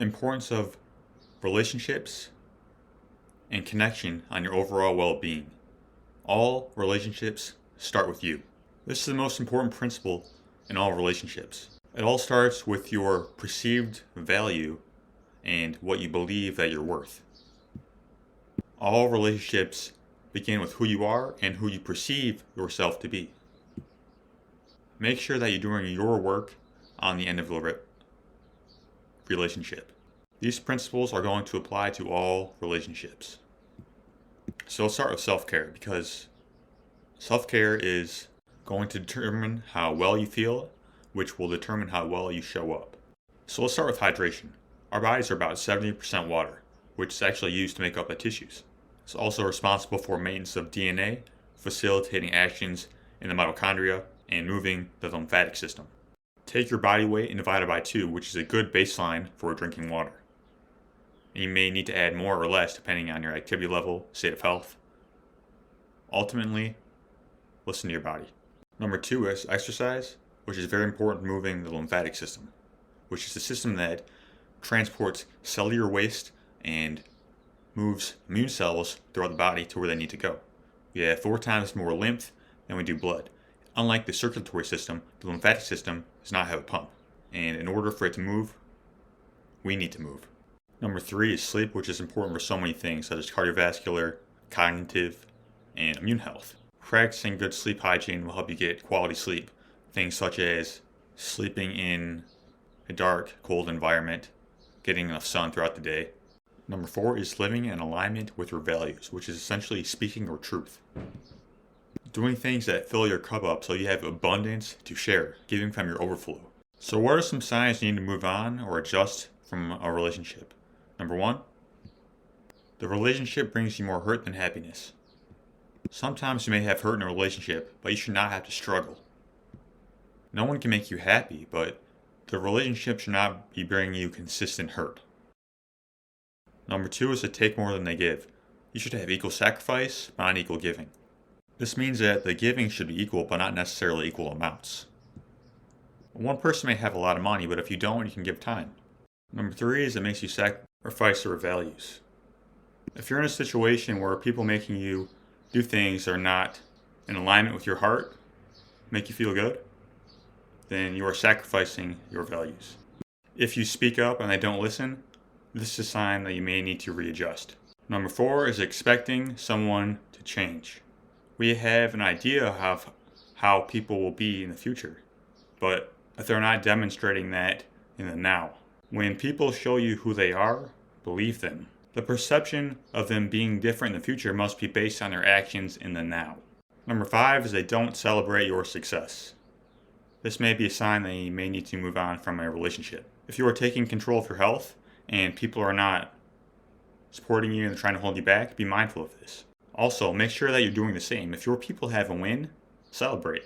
importance of relationships and connection on your overall well-being. All relationships start with you. This is the most important principle in all relationships. It all starts with your perceived value and what you believe that you're worth. All relationships begin with who you are and who you perceive yourself to be. Make sure that you're doing your work on the end of the relationship. These principles are going to apply to all relationships. So let's start with self-care, because self-care is going to determine how well you feel, which will determine how well you show up. So let's start with hydration. Our bodies are about 70% water, which is actually used to make up the tissues. It's also responsible for maintenance of DNA, facilitating actions in the mitochondria, and moving the lymphatic system. Take your body weight and divide it by 2, which is a good baseline for drinking water. And you may need to add more or less depending on your activity level, state of health. Ultimately, listen to your body. Number 2 is exercise, which is very important, moving the lymphatic system, which is the system that transports cellular waste and moves immune cells throughout the body to where they need to go. We have 4 times more lymph than we do blood. Unlike the circulatory system, the lymphatic system does not have a pump, and in order for it to move, we need to move. Number 3 is sleep, which is important for so many things, such as cardiovascular, cognitive, and immune health. Practicing good sleep hygiene will help you get quality sleep. Things such as sleeping in a dark, cold environment, getting enough sun throughout the day. Number 4 is living in alignment with your values, which is essentially speaking your truth. Doing things that fill your cup up so you have abundance to share, giving from your overflow. So what are some signs you need to move on or adjust from a relationship? Number 1, the relationship brings you more hurt than happiness. Sometimes you may have hurt in a relationship, but you should not have to struggle. No one can make you happy, but the relationship should not be bringing you consistent hurt. Number 2 is to take more than they give. You should have equal sacrifice, but not equal giving. This means that the giving should be equal, but not necessarily equal amounts. One person may have a lot of money, but if you don't, you can give time. Number 3 is it makes you sacrifice your values. If you're in a situation where people making you do things that are not in alignment with your heart, make you feel good, then you are sacrificing your values. If you speak up and they don't listen, this is a sign that you may need to readjust. Number 4 is expecting someone to change. We have an idea of how people will be in the future, but if they're not demonstrating that in the now. When people show you who they are, believe them. The perception of them being different in the future must be based on their actions in the now. Number 5 is they don't celebrate your success. This may be a sign that you may need to move on from a relationship. If you are taking control of your health and people are not supporting you and trying to hold you back, be mindful of this. Also, make sure that you're doing the same. If your people have a win, celebrate.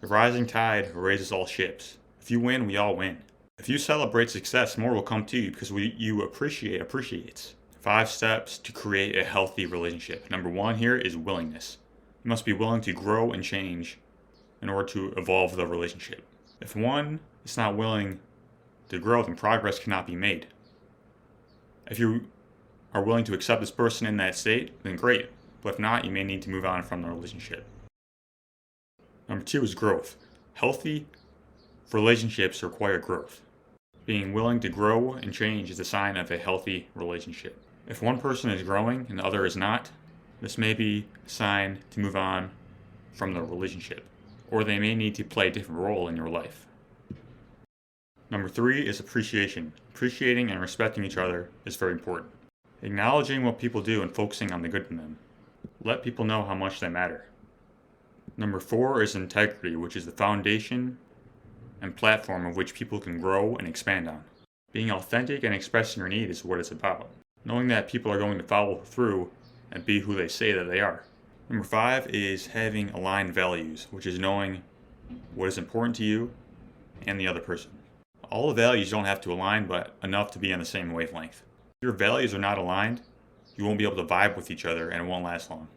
The rising tide raises all ships. If you win, we all win. If you celebrate success, more will come to you because you appreciates. 5 steps to create a healthy relationship. Number 1 here is willingness. You must be willing to grow and change in order to evolve the relationship. If one is not willing to grow, then progress cannot be made. If you are willing to accept this person in that state, then great. But if not, you may need to move on from the relationship. Number 2 is growth. Healthy relationships require growth. Being willing to grow and change is a sign of a healthy relationship. If one person is growing and the other is not, this may be a sign to move on from the relationship, or they may need to play a different role in your life. Number 3 is appreciation. Appreciating and respecting each other is very important. Acknowledging what people do and focusing on the good in them. Let people know how much they matter. Number 4 is integrity, which is the foundation and platform of which people can grow and expand on. Being authentic and expressing your need is what it's about. Knowing that people are going to follow through and be who they say that they are. Number 5 is having aligned values, which is knowing what is important to you and the other person. All the values don't have to align, but enough to be on the same wavelength. If your values are not aligned, you won't be able to vibe with each other and it won't last long.